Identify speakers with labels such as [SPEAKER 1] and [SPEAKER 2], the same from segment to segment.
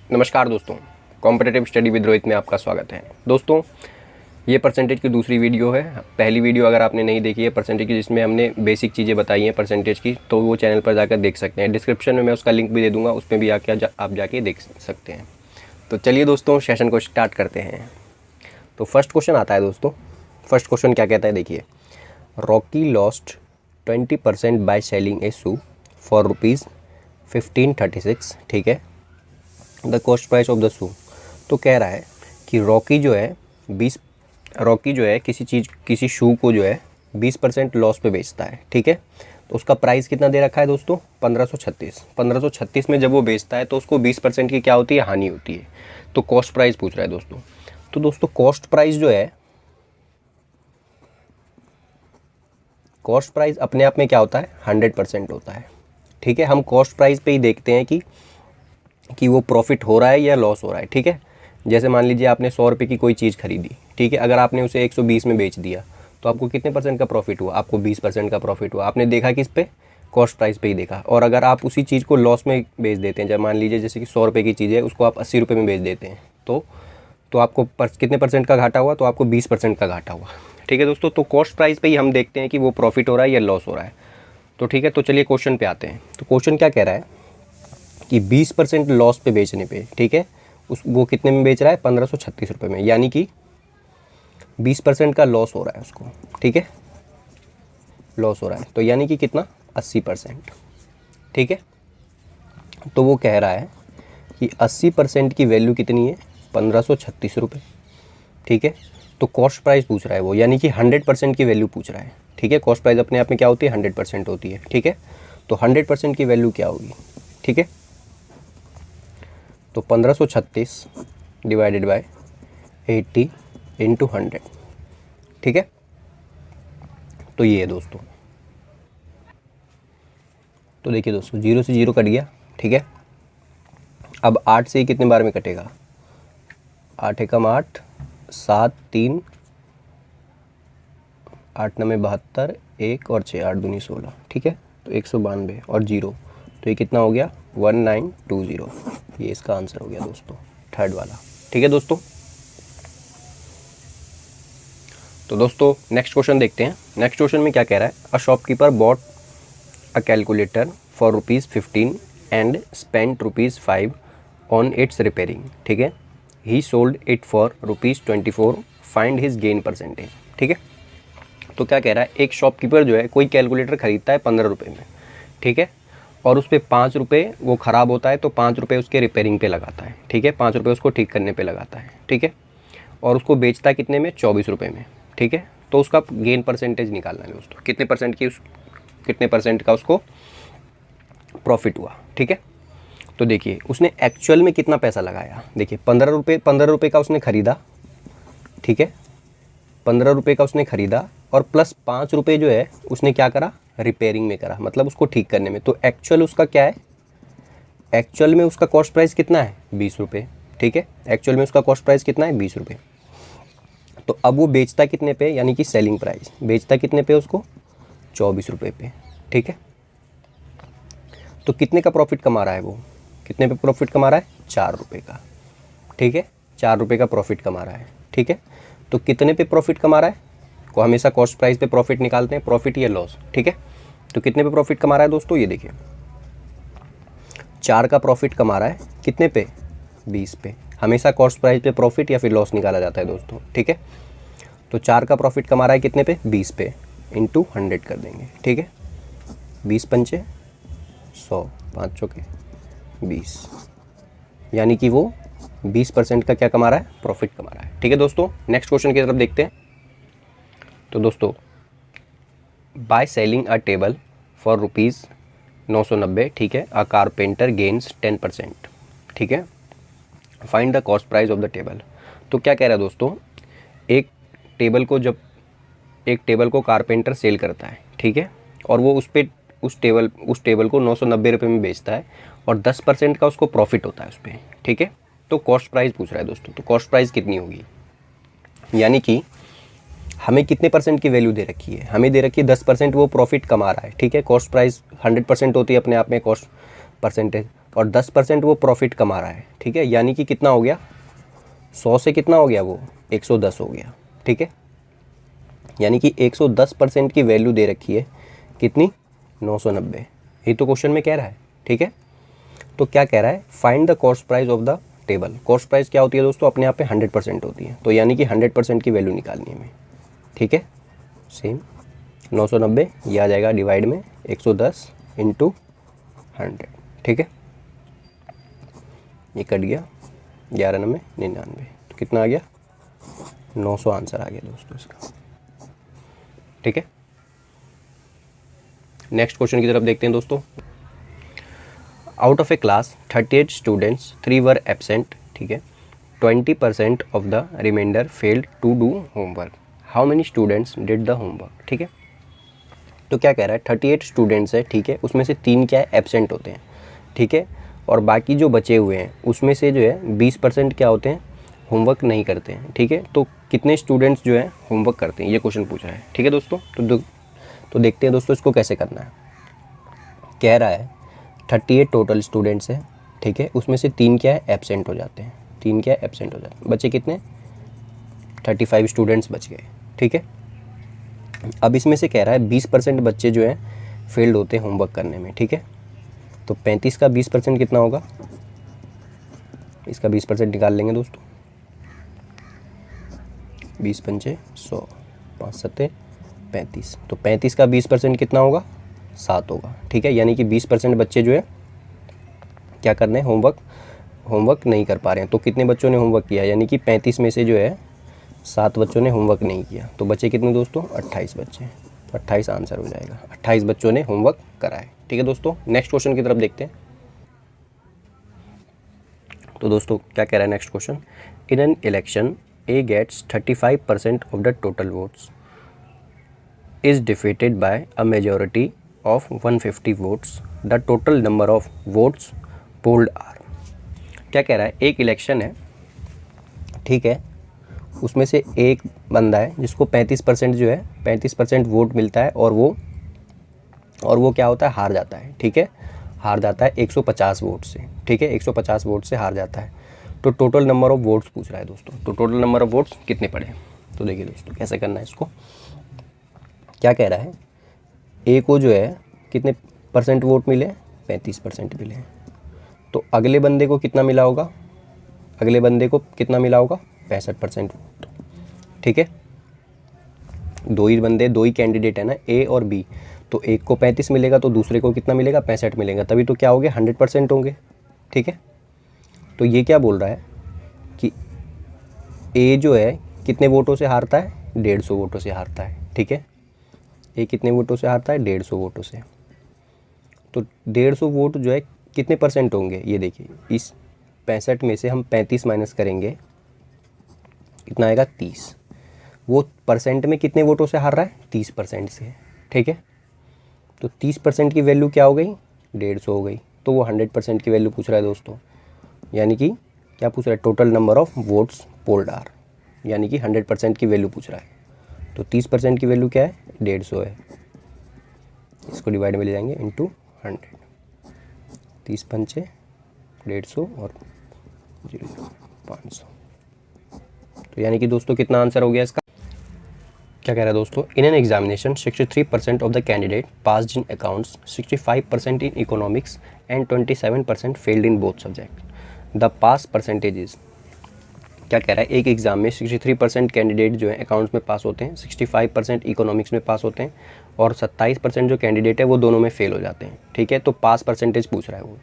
[SPEAKER 1] नमस्कार दोस्तों, competitive study with Rohit में आपका स्वागत है। दोस्तों, ये परसेंटेज की दूसरी वीडियो है। पहली वीडियो अगर आपने नहीं देखी है परसेंटेज की, जिसमें हमने बेसिक चीज़ें बताई हैं परसेंटेज की, तो वो चैनल पर जाकर देख सकते हैं। डिस्क्रिप्शन में मैं उसका लिंक भी दे दूँगा, उसमें भी आप जाके देख सकते हैं। तो चलिए दोस्तों, सेशन को स्टार्ट करते हैं। तो फर्स्ट क्वेश्चन आता है दोस्तों। फर्स्ट क्वेश्चन क्या कहता है, देखिए। Rocky lost 20% by selling A shoe for ₹1536। ठीक है, the cost price of the shoe. तो कह रहा है कि रॉकी जो है किसी शू को जो है 20% लॉस पे बेचता है। ठीक है, तो उसका प्राइस कितना दे रखा है दोस्तों, 1536 में जब वो बेचता है तो उसको 20% की क्या होती है, हानि होती है। तो कॉस्ट प्राइस पूछ रहा है दोस्तों। तो दोस्तों कॉस्ट प्राइस अपने आप में क्या होता है, 100% होता है। ठीक है, हम कॉस्ट प्राइस पे ही देखते हैं कि वो प्रॉफिट हो रहा है या लॉस हो रहा है। ठीक है, जैसे मान लीजिए आपने 100 रुपये की कोई चीज़ खरीदी। ठीक है, अगर आपने उसे 120 में बेच दिया तो आपको कितने % का प्रॉफिट हुआ, आपको 20% का प्रॉफिट हुआ। आपने देखा किस पे, कॉस्ट प्राइस पे ही देखा। और अगर आप उसी चीज़ को लॉस में बेच देते हैं, जब मान लीजिए जैसे कि 100 रुपये की चीज़ है, उसको आप 80 रुपये में बेच देते हैं, तो आपको कितने % का घाटा हुआ, तो आपको 20% का घाटा हुआ। ठीक है दोस्तों, तो कॉस्ट प्राइस पे ही हम देखते हैं कि वो प्रॉफिट हो रहा है या लॉस हो रहा है। तो ठीक है, तो चलिए क्वेश्चन पे आते हैं। तो क्वेश्चन क्या कह रहा है कि 20% लॉस पे बेचने पे, ठीक है, वो कितने में बेच रहा है, 1536 रुपये में, यानी कि 20% का लॉस हो रहा है उसको। ठीक है, लॉस हो रहा है, तो यानी कि कितना, 80%। ठीक है, तो वो कह रहा है कि 80% की वैल्यू कितनी है, 1536 रुपये। ठीक है, तो कॉस्ट प्राइस पूछ रहा है वो, यानी कि 100% की वैल्यू पूछ रहा है। ठीक है, कॉस्ट प्राइस अपने आप में क्या होती है, 100% होती है। ठीक है, तो 100% की वैल्यू क्या होगी। ठीक है, तो 1536 डिवाइडेड बाय 80 इंटू 100। ठीक है, तो ये है दोस्तों। तो देखिए दोस्तों, 0 से 0 कट गया। ठीक है, अब 8 से ही कितने बार में कटेगा, 8 एकम 8, 7 3 8 9 72, 1 और 6 8 दूनी 16। ठीक है, तो 192 और 0, तो ये कितना हो गया, 1920। ये इसका आंसर हो गया दोस्तों, थर्ड वाला। ठीक है दोस्तों, तो दोस्तों नेक्स्ट क्वेश्चन देखते हैं। नेक्स्ट क्वेश्चन में क्या कह रहा है, a shopkeeper bought a calculator for ₹15 and spent ₹5 on it's repairing. ठीक है, ही sold it for ₹24, find his gain percentage. ठीक है, तो क्या कह रहा है, एक शॉपकीपर जो है कोई कैलकुलेटर खरीदता है 15 रुपये में। ठीक है, और उस पर 5 रुपये वो ख़राब होता है, तो 5 रुपये उसके रिपेयरिंग पे लगाता है। ठीक है, 5 रुपये उसको ठीक करने पे लगाता है। ठीक है, और उसको बेचता है कितने में, 24 रुपये में। ठीक है, तो उसका गेन परसेंटेज निकालना है दोस्तों, कितने % का उसको प्रॉफिट हुआ। ठीक है, तो देखिए उसने एक्चुअल में कितना पैसा लगाया। देखिए 15 रुपये का उसने ख़रीदा। ठीक है, 15 रुपये का उसने ख़रीदा और प्लस 5 रुपये जो है उसने क्या करा, रिपेयरिंग में करा, मतलब उसको ठीक करने में। तो एक्चुअल उसका क्या है, एक्चुअल में उसका कॉस्ट प्राइस कितना है, 20 रुपये। ठीक है, एक्चुअल में उसका कॉस्ट प्राइस कितना है, 20 रुपये। तो अब वो बेचता कितने पे, यानी कि सेलिंग प्राइस बेचता कितने पे उसको, 24 रुपये पे। ठीक है, तो कितने का प्रॉफिट कमा रहा है वो, कितने पे प्रॉफिट कमा रहा है, 4 रुपये का। ठीक है, 4 रुपये का प्रॉफिट कमा रहा है। ठीक है, तो कितने पे प्रॉफिट कमा रहा है, को हमेशा कॉस्ट प्राइस पे प्रॉफिट निकालते हैं, प्रॉफिट या लॉस। ठीक है, तो कितने पे प्रॉफिट कमा रहा है दोस्तों, ये देखिए 4 का प्रॉफिट कमा रहा है, कितने पे, 20 पे। हमेशा कॉस्ट प्राइस पे प्रॉफिट या फिर लॉस निकाला जाता है दोस्तों। ठीक है, तो 4 का प्रॉफिट कमा रहा है कितने पे, 20 पे, इंटू 100 कर देंगे। ठीक है, 20 पंचे 100, 5 चौके 20, यानी कि वो 20% का क्या कमा रहा है, प्रॉफिट कमा रहा है। ठीक है दोस्तों, नेक्स्ट क्वेश्चन की तरफ देखते हैं। तो दोस्तों, by selling a table for ₹990, ठीक है, अ कारपेंटर गेन्स 10%। ठीक है, find the cost price of the table. तो क्या कह रहा है दोस्तों, एक टेबल को कारपेंटर सेल करता है। ठीक है, और वो उस टेबल को 990 रुपये में बेचता है और 10% का उसको प्रॉफिट होता है उस पर। ठीक है, तो कॉस्ट प्राइस पूछ रहा है दोस्तों। तो कॉस्ट प्राइस कितनी होगी, यानी कि हमें कितने % की वैल्यू दे रखी है, हमें दे रखी है 10% वो प्रॉफिट कमा रहा है। ठीक है, कॉस्ट प्राइस 100% होती है अपने आप में, कॉस्ट परसेंटेज और 10% वो प्रॉफिट कमा रहा है, ठीक है। यानी कि कितना हो गया, 100 से कितना हो गया वो 110 हो गया, ठीक है। यानी कि 110% की वैल्यू दे रखी है, कितनी, 990। ये तो क्वेश्चन में कह रहा है, ठीक है। तो क्या कह रहा है, find the cost price of the table. Cost price क्या होती है दोस्तों, अपने आप पे 100% होती है, तो यानी कि 100% की वैल्यू निकालनी है हमें, ठीक है। सेम 990 ये आ जाएगा डिवाइड में 110 इंटू 100, ठीक है। ये कट गया, 11×9 99, तो कितना आ गया, 900 आंसर आ गया दोस्तों इसका, ठीक है। नेक्स्ट क्वेश्चन की तरफ देखते हैं दोस्तों। Out of a class 38 students 3 were absent, ठीक है। 20% of the remainder failed to do homework. How many students did the homework, ठीक है। तो क्या कह रहा है, 38 स्टूडेंट्स है, ठीक है। उसमें से 3 क्या है, एब्सेंट होते हैं, ठीक है। और बाकी जो बचे हुए हैं उसमें से जो है 20% क्या होते हैं, होमवर्क नहीं करते हैं, ठीक है। तो कितने स्टूडेंट्स जो है होमवर्क करते हैं, ये क्वेश्चन पूछा है, ठीक है दोस्तों। तो देखते हैं दोस्तों इसको कैसे करना है। कह रहा है 38 टोटल स्टूडेंट्स है, ठीक है। उसमें से 3 क्या है, एब्सेंट हो जाते हैं, 3 क्या है, एब्सेंट हो जाते हैं। बचे कितने, 35 स्टूडेंट्स बच गए, ठीक है। अब इसमें से कह रहा है 20% बच्चे जो हैं फेल्ड होते हैं होमवर्क करने में, ठीक है। तो 35 का 20% कितना होगा, इसका 20% निकाल लेंगे दोस्तों। 20 पंचे 100, 5 सत्ते 35, तो 35 का 20% कितना होगा, 7 होगा, ठीक है। यानी कि 20% बच्चे जो है क्या कर रहे हैं, होमवर्क नहीं कर पा रहे हैं। तो कितने बच्चों ने होमवर्क किया, यानी कि 35 में से जो है 7 बच्चों ने होमवर्क नहीं किया, तो बच्चे कितने दोस्तों, 28 बच्चे, तो 28 आंसर हो जाएगा। 28 बच्चों ने होमवर्क करा है, ठीक है दोस्तों। नेक्स्ट क्वेश्चन की तरफ देखते हैं। तो दोस्तों क्या कह रहा है next question, in an election A gets 35% of the total votes is defeated by a majority of 150 votes. The total number of votes polled are। क्या कह रहा है, एक इलेक्शन है, ठीक है। उसमें से एक बंदा है जिसको 35% जो है 35% वोट मिलता है, और वो क्या होता है, हार जाता है, ठीक है। हार जाता है 150 वोट से, ठीक है। 150 वोट से हार जाता है। तो टोटल नंबर ऑफ वोट्स पूछ रहा है दोस्तों। तो टोटल नंबर ऑफ वोट्स कितने पड़े, तो देखिए दोस्तों कैसे करना है इसको। क्या कह रहा है, ए को जो है कितने परसेंट वोट मिले, 35% मिले। तो अगले बंदे को कितना मिला होगा, अगले बंदे को कितना मिला होगा, 65% वोट, ठीक है। दो ही कैंडिडेट है ना, ए और बी। तो एक को 35 मिलेगा तो दूसरे को कितना मिलेगा, 65 मिलेगा, तभी तो क्या हो गया, 100% होंगे, ठीक है। तो ये क्या बोल रहा है कि ए जो है कितने वोटों से हारता है, 150 वोटों से हारता है, ठीक है। ये कितने वोटों से हारता है, 150 वोटों से। तो 150 वोट जो है कितने परसेंट होंगे, ये देखिए, इस 65 में से हम 35 माइनस करेंगे, कितना आएगा, 30। वो परसेंट में कितने वोटों से हार रहा है, 30% से, ठीक है। तो 30% की वैल्यू क्या हो गई, 150 हो गई। तो वो 100% की वैल्यू पूछ रहा है दोस्तों। यानी कि क्या पूछ रहा है, total number of votes polled are, यानी कि 100% की वैल्यू पूछ रहा है। तो 30% की वैल्यू क्या है, 150 है। इसको डिवाइड में ले जाएंगे इंटू 100, 30 पंचे 150 और 500। तो यानी कि दोस्तों कितना आंसर हो गया इसका। क्या कह रहा है दोस्तों, इन an examination 63% of the candidate passed in accounts, 65% in economics and 27% failed in both subject. The pass percentage is. क्या कह रहा है, एक एग्ज़ाम में 63% कैंडिडेट जो है अकाउंट्स में पास होते हैं, 65% इकोनॉमिक्स में पास होते हैं, और 27% जो कैंडिडेट है वो दोनों में फेल हो जाते हैं, ठीक है। तो पास परसेंटेज पूछ रहा है वो,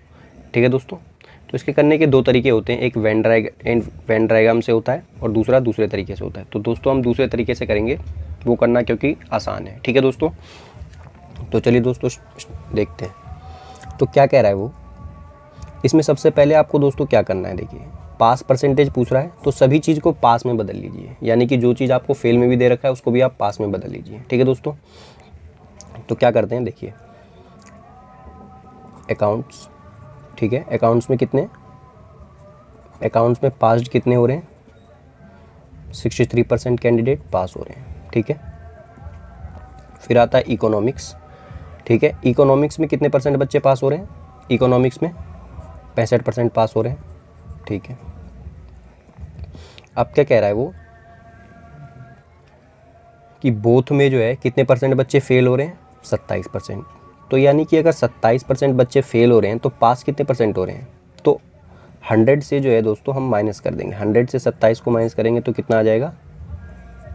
[SPEAKER 1] ठीक है दोस्तों। तो इसके करने के 2 तरीके होते हैं, एक वेन डायग्राम से होता है और दूसरा दूसरे तरीके से होता है। तो दोस्तों हम दूसरे तरीके से करेंगे, वो करना क्योंकि आसान है, ठीक है दोस्तों। तो चलिए दोस्तों देखते हैं। तो क्या कह रहा है वो, इसमें सबसे पहले आपको दोस्तों क्या करना है, देखिए पास परसेंटेज पूछ रहा है तो सभी चीज़ को पास में बदल लीजिए, यानी कि जो चीज़ आपको फेल में भी दे रखा है उसको भी आप पास में बदल लीजिए, ठीक है दोस्तों। तो क्या करते हैं, देखिए अकाउंट्स, ठीक है। अकाउंट्स में कितने, अकाउंट्स में पास्ड कितने हो रहे हैं, 63% कैंडिडेट पास हो रहे हैं, ठीक है। फिर आता है इकोनॉमिक्स, ठीक है। इकोनॉमिक्स में कितने परसेंट बच्चे पास हो रहे हैं, इकोनॉमिक्स में 65% पास हो रहे हैं, ठीक है। अब क्या कह रहा है वो कि बोथ में जो है कितने परसेंट बच्चे फेल हो रहे हैं, 27%। तो यानी कि अगर 27% बच्चे फेल हो रहे हैं तो पास कितने परसेंट हो रहे हैं, तो 100 से जो है दोस्तों हम माइनस कर देंगे, 100 से 27 को माइनस करेंगे तो कितना आ जाएगा,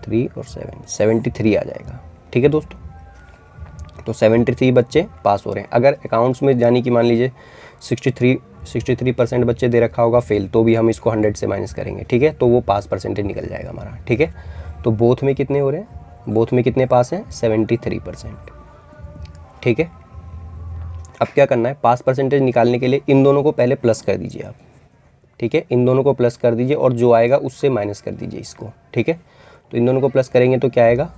[SPEAKER 1] 3 और 7 73 आ जाएगा, ठीक है दोस्तों। तो 73 बच्चे पास हो रहे हैं। अगर अकाउंट्स में यानी कि मान लीजिए 63% बच्चे दे रखा होगा फेल, तो भी हम इसको 100 से माइनस करेंगे, ठीक है, तो वो पास परसेंटेज निकल जाएगा हमारा, ठीक है। तो बोथ में कितने हो रहे हैं, बोथ में कितने पास हैं, 73%, ठीक है। अब क्या करना है, पास परसेंटेज निकालने के लिए इन दोनों को पहले प्लस कर दीजिए आप, ठीक है, इन दोनों को प्लस कर दीजिए और जो आएगा उससे माइनस कर दीजिए इसको, ठीक है। तो इन दोनों को प्लस करेंगे तो क्या आएगा,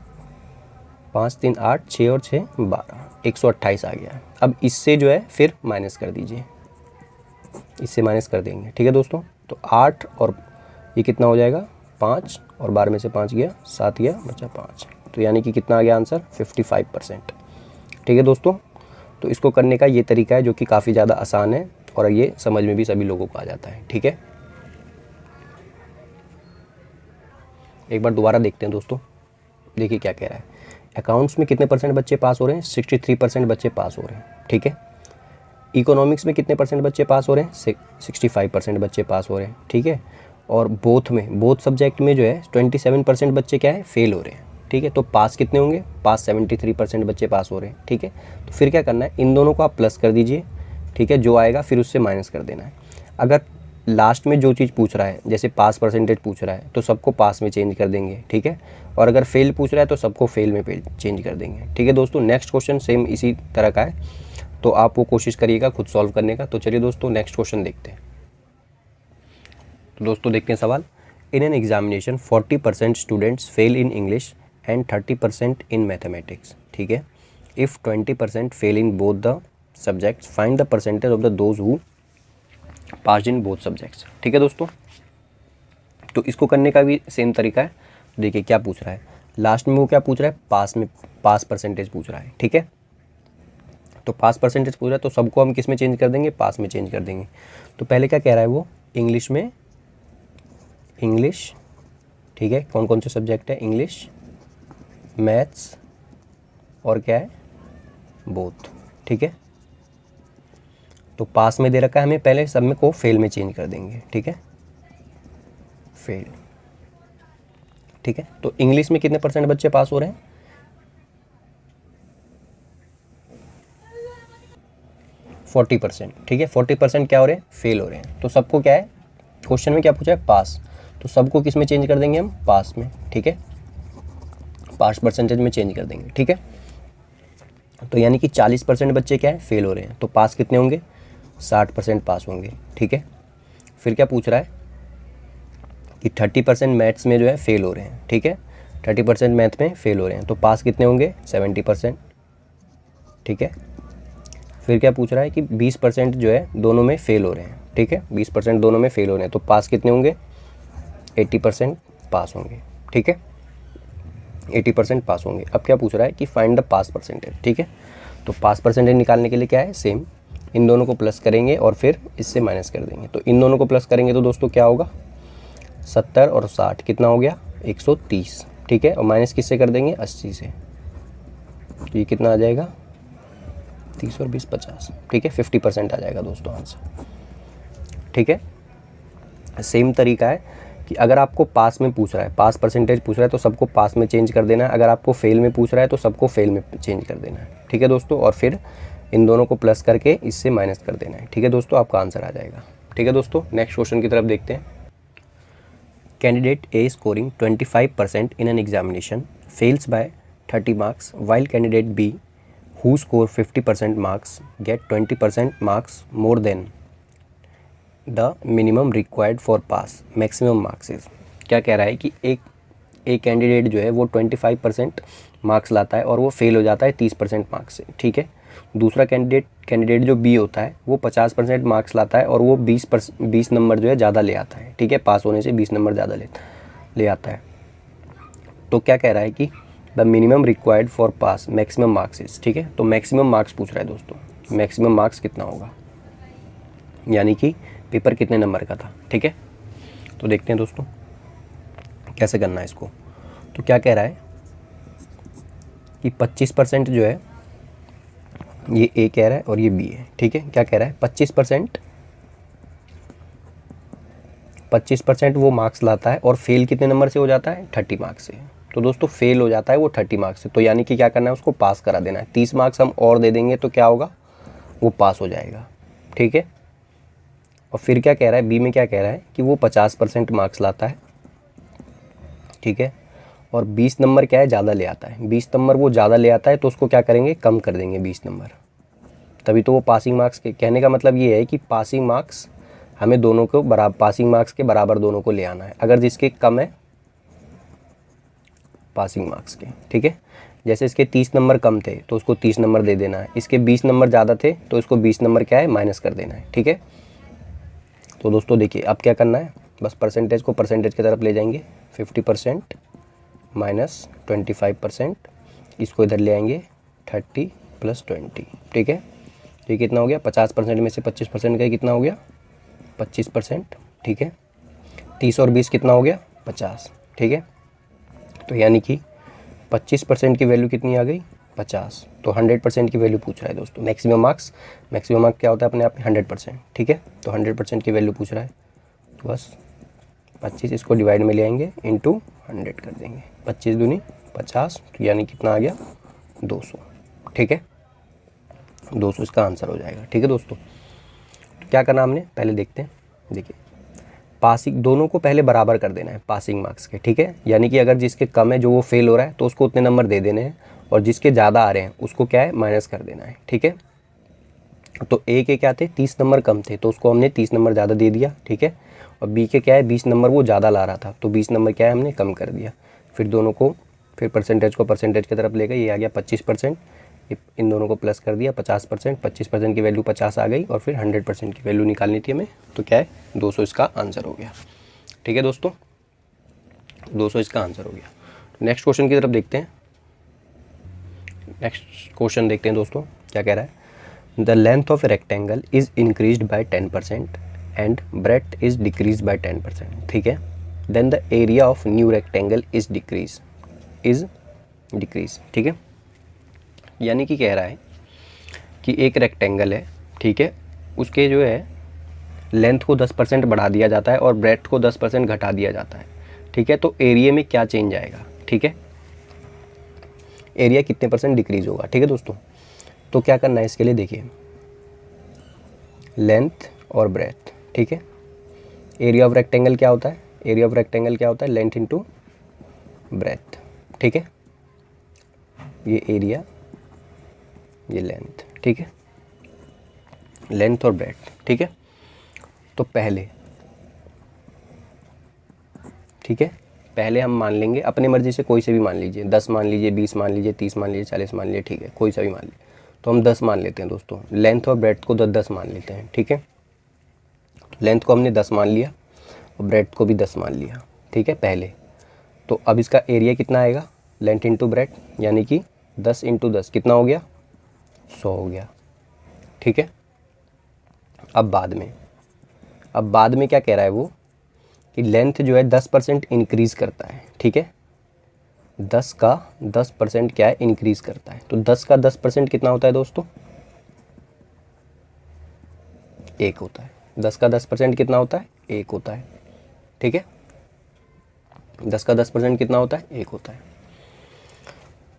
[SPEAKER 1] 5 3 8 6 और 6 12, 128 आ गया। अब इससे जो है फिर माइनस कर दीजिए, इससे माइनस कर देंगे, ठीक है दोस्तों। तो 8 और ये कितना हो जाएगा, 5 और 12 में से 5 गया, 7 गया, बचा 5, तो यानी कि कितना आ गया आंसर, 55%, ठीक है दोस्तों। तो इसको करने का ये तरीका है जो कि काफ़ी ज़्यादा आसान है और ये समझ में भी सभी लोगों को आ जाता है, ठीक है। एक बार दोबारा देखते हैं दोस्तों, देखिए क्या कह रहा है। अकाउंट्स में कितने परसेंट बच्चे पास हो रहे हैं, 63% बच्चे पास हो रहे हैं, ठीक है। इकोनॉमिक्स में कितने परसेंट बच्चे पास हो रहे हैं, 65% बच्चे पास हो रहे हैं, ठीक है। और बोथ में, बोथ सब्जेक्ट में जो है 27% बच्चे क्या है, फेल हो रहे हैं, ठीक है। तो पास कितने होंगे, पास 73% बच्चे पास हो रहे हैं, ठीक है। तो फिर क्या करना है, इन दोनों को आप प्लस कर दीजिए, ठीक है, जो आएगा फिर उससे माइनस कर देना है। अगर लास्ट में जो चीज़ पूछ रहा है, जैसे पास परसेंटेज पूछ रहा है तो सबको पास में चेंज कर देंगे, ठीक है। और अगर फेल पूछ रहा है तो सबको फेल में चेंज कर देंगे, ठीक है दोस्तों। नेक्स्ट क्वेश्चन सेम इसी तरह का है, तो आप वो कोशिश करिएगा खुद सॉल्व करने का। तो चलिए दोस्तों नेक्स्ट क्वेश्चन देखते हैं। तो दोस्तों देखते हैं सवाल। इन an examination 40% students fail in English and 30% in mathematics, ठीक है। If 20% fail in both the subjects, find the percentage of the those who pass in both subjects, ठीक है दोस्तों। तो इसको करने का भी सेम तरीका है। देखिए क्या पूछ रहा है, लास्ट में वो क्या पूछ रहा है, पास परसेंटेज पूछ रहा है, ठीक है। तो पास परसेंटेज पूछ रहा है तो सबको हम किस में चेंज कर देंगे, पास में चेंज कर देंगे। तो पहले क्या कह रहा है वो, इंग्लिश में, इंग्लिश, ठीक है, कौन कौन से सब्जेक्ट है, इंग्लिश, मैथ्स और क्या है, बोथ, ठीक है। तो पास में दे रखा है हमें, पहले सब में को फेल में चेंज कर देंगे, ठीक है, फेल, ठीक है। तो इंग्लिश में कितने परसेंट बच्चे पास हो रहे हैं, 40%, ठीक है। 40% क्या हो रहे हैं, फेल हो रहे हैं। तो सबको क्या है, क्वेश्चन में क्या पूछा है, पास, तो सबको किस में चेंज कर देंगे हम, पास में, ठीक है, पास परसेंटेज में चेंज कर देंगे, ठीक है। तो यानी कि 40% बच्चे क्या है, फेल हो रहे हैं, तो पास कितने होंगे, 60% पास होंगे, ठीक है। फिर क्या पूछ रहा है कि 30% मैथ्स में जो है फेल हो रहे हैं, ठीक है, 30% मैथ में फेल हो रहे हैं, तो पास कितने होंगे, 70%, ठीक है। फिर क्या पूछ रहा है कि 20% जो है दोनों में फेल हो रहे हैं, ठीक है, 20% दोनों में फेल हो रहे हैं, तो पास कितने होंगे, 80% पास होंगे, ठीक है, 80% पास होंगे। अब क्या पूछ रहा है कि फाइंड द पास परसेंटेज, ठीक है। तो पास परसेंटेज निकालने के लिए क्या है, सेम, इन दोनों को प्लस करेंगे और फिर इससे माइनस कर देंगे। तो इन दोनों को प्लस करेंगे तो दोस्तों क्या होगा, 70 और 60 कितना हो गया, 130, ठीक है। और माइनस किससे कर देंगे, 80 से, तो ये कितना आ जाएगा, 30 और 20 50, ठीक है, 50% आ जाएगा दोस्तों आंसर, ठीक है। सेम तरीका है कि अगर आपको पास में पूछ रहा है, पास परसेंटेज पूछ रहा है तो सबको पास में चेंज कर देना है। अगर आपको फेल में पूछ रहा है तो सबको फेल में चेंज कर देना है, ठीक है दोस्तों। और फिर इन दोनों को प्लस करके इससे माइनस कर देना है, ठीक है दोस्तों, आपका आंसर आ जाएगा, ठीक है दोस्तों। नेक्स्ट क्वेश्चन की तरफ देखते हैं। Candidate A scoring 25% in an examination fails by 30 marks, while candidate B who score 50% marks get 20% marks more than the minimum required for pass, maximum marks is। क्या कह रहा है कि एक कैंडिडेट जो है वो 25% मार्क्स लाता है और वो फेल हो जाता है 30% मार्क्स से, ठीक है। दूसरा कैंडिडेट जो बी होता है वो 50% मार्क्स लाता है और वो 20 नंबर जो है ज़्यादा ले आता है, ठीक है, पास होने से 20 नंबर ज़्यादा ले आता है। तो क्या कह रहा है कि the minimum required for pass maximum marks is, ठीक है। तो मैक्सिमम मार्क्स पूछ रहा है दोस्तों, मैक्सिमम मार्क्स कितना होगा, यानी कि पेपर कितने नंबर का था। ठीक है, तो देखते हैं दोस्तों कैसे करना है इसको। तो क्या कह रहा है कि 25% जो है ये ए कह रहा है और ये बी है। ठीक है, क्या कह रहा है 25% वो मार्क्स लाता है और फेल कितने नंबर से हो जाता है 30 मार्क्स से। तो दोस्तों फेल हो जाता है वो 30 मार्क्स से, तो यानी कि क्या करना है उसको पास करा देना है। 30 मार्क्स हम और दे देंगे तो क्या होगा, वो पास हो जाएगा। ठीक है, और फिर क्या कह रहा है बी में, क्या कह रहा है कि वो 50% मार्क्स लाता है। ठीक है, और 20 नंबर क्या है ज़्यादा ले आता है। 20 नंबर वो ज़्यादा ले आता है तो उसको क्या करेंगे, कम कर देंगे 20 नंबर, तभी तो वो पासिंग मार्क्स के। कहने का मतलब ये है कि पासिंग मार्क्स हमें दोनों को बराबर, पासिंग मार्क्स के बराबर दोनों को ले आना है। अगर जिसके कम है पासिंग मार्क्स के, ठीक है, जैसे इसके 30 नंबर कम थे तो उसको 30 नंबर दे देना है, इसके 20 नंबर ज़्यादा थे तो इसको 20 नंबर क्या है माइनस कर देना है। ठीक है, तो दोस्तों देखिए अब क्या करना है, बस परसेंटेज को परसेंटेज की तरफ ले जाएंगे। 50% माइनस 25%, इसको इधर ले आएंगे 30 + 20। ठीक है, ये कितना हो गया, 50% में से 25% का कितना हो गया 25%। ठीक है, 30 और 20 कितना हो गया 50। ठीक है, तो यानी कि 25% की वैल्यू कितनी आ गई 50। तो 100% की वैल्यू पूछ रहा है दोस्तों। मैक्सिमम मार्क्स क्या होता है अपने आप में 100%। ठीक है, तो 100% की वैल्यू पूछ रहा है, तो बस 25 इसको डिवाइड में ले आएंगे इंटू 100 कर देंगे। 25 दूनी 50, तो यानी कितना आ गया 200। ठीक है, 200 इसका आंसर हो जाएगा। ठीक है दोस्तों, तो क्या करना हमने पहले देखते हैं। देखिए पासिंग दोनों को पहले बराबर कर देना है पासिंग मार्क्स के। ठीक है, यानी कि अगर जिसके कम है जो वो फेल हो रहा है तो उसको उतने नंबर दे देने हैं, और जिसके ज़्यादा आ रहे हैं उसको क्या है माइनस कर देना है। ठीक है, तो ए के क्या थे 30 नंबर कम थे तो उसको हमने 30 नंबर ज़्यादा दे दिया। ठीक है, और बी के क्या है 20 नंबर वो ज़्यादा ला रहा था तो 20 नंबर क्या है हमने कम कर दिया। फिर दोनों को फिर परसेंटेज को परसेंटेज की तरफ ले गए, ये आ गया 25%, इन दोनों को प्लस कर दिया 50%। 25% की वैल्यू 50 आ गई और फिर 100% की वैल्यू निकालनी थी हमें, तो क्या है 200 इसका आंसर हो गया। ठीक है दोस्तों, 200 इसका आंसर हो गया। नेक्स्ट क्वेश्चन की तरफ देखते हैं। नेक्स्ट क्वेश्चन देखते हैं दोस्तों क्या कह रहा है, the length of a rectangle is increased by 10% and breadth is decrease by 10%। ठीक है, then the area of new rectangle is decrease. ठीक है, यानी कि कह रहा है कि एक रेक्टेंगल है, ठीक है, उसके जो है लेंथ को 10% बढ़ा दिया जाता है और ब्रेथ को 10% घटा दिया जाता है। ठीक है, तो एरिया में क्या चेंज आएगा। ठीक है, एरिया कितने % डिक्रीज होगा। ठीक है दोस्तों, तो क्या करना है इसके लिए, देखिए लेंथ और ब्रेथ। ठीक है, एरिया ऑफ रेक्टेंगल क्या होता है, एरिया ऑफ रेक्टेंगल क्या होता है लेंथ इंटू ब्रेथ। ठीक है, ये एरिया ये लेंथ। ठीक है, लेंथ और ब्रेथ। ठीक है, तो पहले ठीक है, पहले हम मान लेंगे अपनी मर्जी से कोई से भी मान लीजिए, 10 मान लीजिए, 20 मान लीजिए, 30 मान लीजिए, 40 मान लीजिए। ठीक है, कोई सा भी मान लीजिए, तो हम 10 मान लेते हैं दोस्तों। लेंथ और ब्रेथ को 10-10 मान लेते हैं। ठीक है, लेंथ को हमने 10 मान लिया और ब्रेथ को भी 10 मान लिया। ठीक है पहले, तो अब इसका एरिया कितना आएगा लेंथ इंटू ब्रेथ, यानी कि 10 × 10 कितना हो गया 100 हो गया। ठीक है, अब बाद में क्या कह रहा है वो कि लेंथ जो है 10% इंक्रीज़ करता है। ठीक है, 10 का 10% क्या है इंक्रीज़ करता है, तो 10 का 10% कितना होता है दोस्तों 1 होता है। 10 का 10% कितना होता है 1 होता है। ठीक है, 10 का 10% कितना होता है 1 होता है।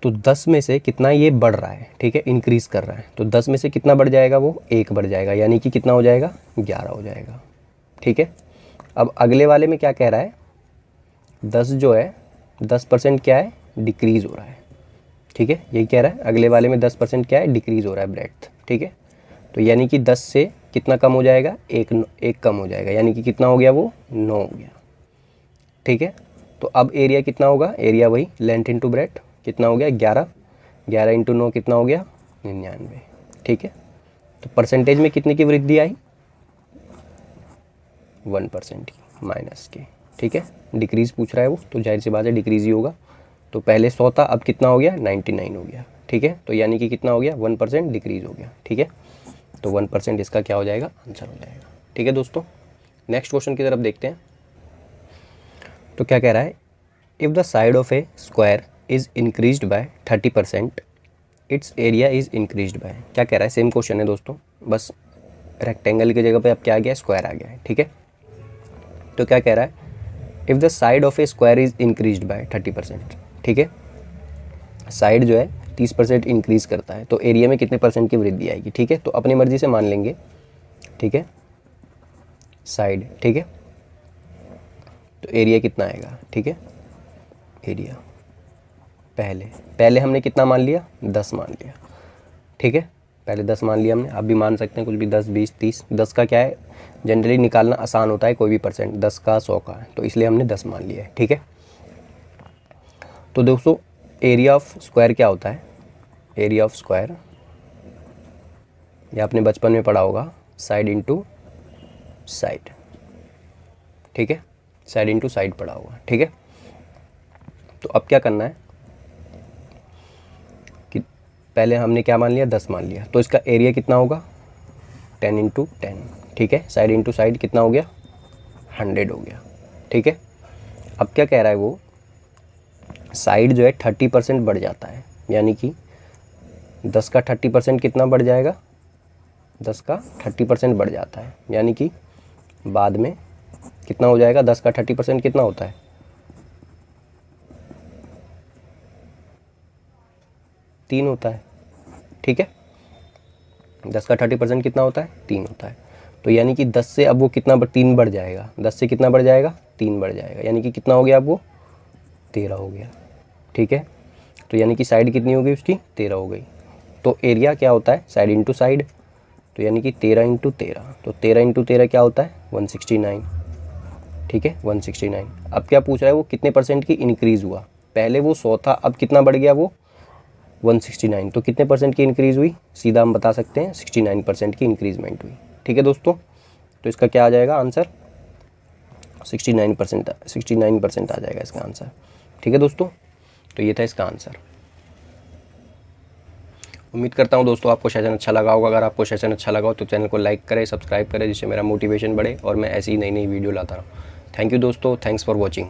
[SPEAKER 1] तो 10 में से कितना ये बढ़ रहा है, ठीक है, इंक्रीज़ कर रहा है, तो 10 में से कितना बढ़ जाएगा वो 1 बढ़ जाएगा, यानी कि कितना हो जाएगा 11 हो जाएगा। ठीक है, अब अगले वाले में क्या कह रहा है 10 जो है 10% क्या है डिक्रीज़ हो रहा है। ठीक है, यही कह रहा है अगले वाले में 10% क्या है डिक्रीज़ हो रहा है ब्रेथ। ठीक है, तो यानी कि 10 से कितना कम हो जाएगा 1 कम हो जाएगा, यानी कि कितना हो गया वो 9 हो गया। ठीक है, तो अब एरिया कितना होगा, एरिया वही लेंथ इंटू ब्रेथ कितना हो गया 11 × 9 कितना हो गया 99। ठीक है, तो परसेंटेज में कितने की वृद्धि आई 1% की माइनस की। ठीक है, डिक्रीज़ पूछ रहा है वो, तो जाहिर सी बात है डिक्रीज़ ही होगा। तो पहले 100 था, अब कितना हो गया 99 हो गया। ठीक है, तो यानी कि कितना हो गया 1% डिक्रीज़ हो गया। ठीक है, तो 1% इसका क्या हो जाएगा आंसर हो जाएगा। ठीक है दोस्तों, नेक्स्ट क्वेश्चन की तरफ देखते हैं। तो क्या कह रहा है, if the side of A square is increased by 30%, it's area is increased by. क्या कह रहा है, सेम क्वेश्चन है दोस्तों, बस रेक्टेंगल की जगह पे अब क्या आ गया, स्क्वायर आ गया है। ठीक है, तो क्या कह रहा है, if the side of A square is increased by 30%। ठीक है, साइड जो है 30% इंक्रीज़ करता है तो एरिया में कितने परसेंट की वृद्धि आएगी। ठीक है, तो अपनी मर्ज़ी से मान लेंगे। ठीक है, साइड, ठीक है, तो एरिया कितना आएगा। ठीक है, एरिया पहले हमने कितना मान लिया, 10 मान लिया। ठीक है, पहले 10 मान लिया हमने, आप भी मान सकते हैं कुछ भी, 10, 20, 30। 10 का क्या है, जनरली निकालना आसान होता है कोई भी परसेंट, 10 का 100 का, तो इसलिए हमने 10 मान लिया है। ठीक है, तो दोस्तों एरिया ऑफ स्क्वायर क्या होता है, एरिया ऑफ स्क्वायर, ये आपने बचपन में पढ़ा होगा, साइड इंटू साइड। ठीक है, साइड इंटू साइड पढ़ा होगा। ठीक है, तो अब क्या करना है कि पहले हमने क्या मान लिया, 10 मान लिया, तो इसका एरिया कितना होगा, 10 इंटू 10। ठीक है, साइड इंटू साइड कितना हो गया, 100 हो गया। ठीक है, अब क्या कह रहा है वो, साइड जो है 30% बढ़ जाता है, यानी कि 10 का 30% कितना बढ़ जाएगा, 10 का 30% बढ़ जाता है, यानी कि बाद में कितना हो जाएगा, 10 का 30% कितना होता है, 3 होता है। ठीक है, 10 का 30% कितना होता है, 3 होता है। तो यानी कि 10 से अब वो कितना 3 बढ़ जाएगा, 10 से कितना बढ़ जाएगा, 3 बढ़ जाएगा, यानी कि कितना हो गया अब वो 13 हो गया। ठीक है, तो यानी कि साइड कितनी हो गई उसकी, 13 हो गई। तो एरिया क्या होता है, साइड इंटू साइड, तो यानी कि 13 इंटू 13, तो 13 इंटू 13 क्या होता है, 169। ठीक है, 169। अब क्या पूछ रहा है वो, कितने परसेंट की इंक्रीज़ हुआ, पहले वो 100 था, अब कितना बढ़ गया वो 169, तो कितने परसेंट की इंक्रीज़ हुई, सीधा हम बता सकते हैं 69% की इंक्रीजमेंट हुई। ठीक है दोस्तों, तो इसका क्या आ जाएगा आंसर, 69% आ जाएगा इसका आंसर। ठीक है दोस्तों, तो ये था इसका आंसर। उम्मीद करता हूँ दोस्तों आपको सेशन अच्छा लगा होगा। अगर आपको सेशन अच्छा लगा हो तो चैनल को लाइक करें, सब्सक्राइब करें, जिससे मेरा मोटिवेशन बढ़े और मैं ऐसी ही नई नई वीडियो लाता रहूँ। थैंक यू दोस्तों, थैंक्स फॉर वॉचिंग।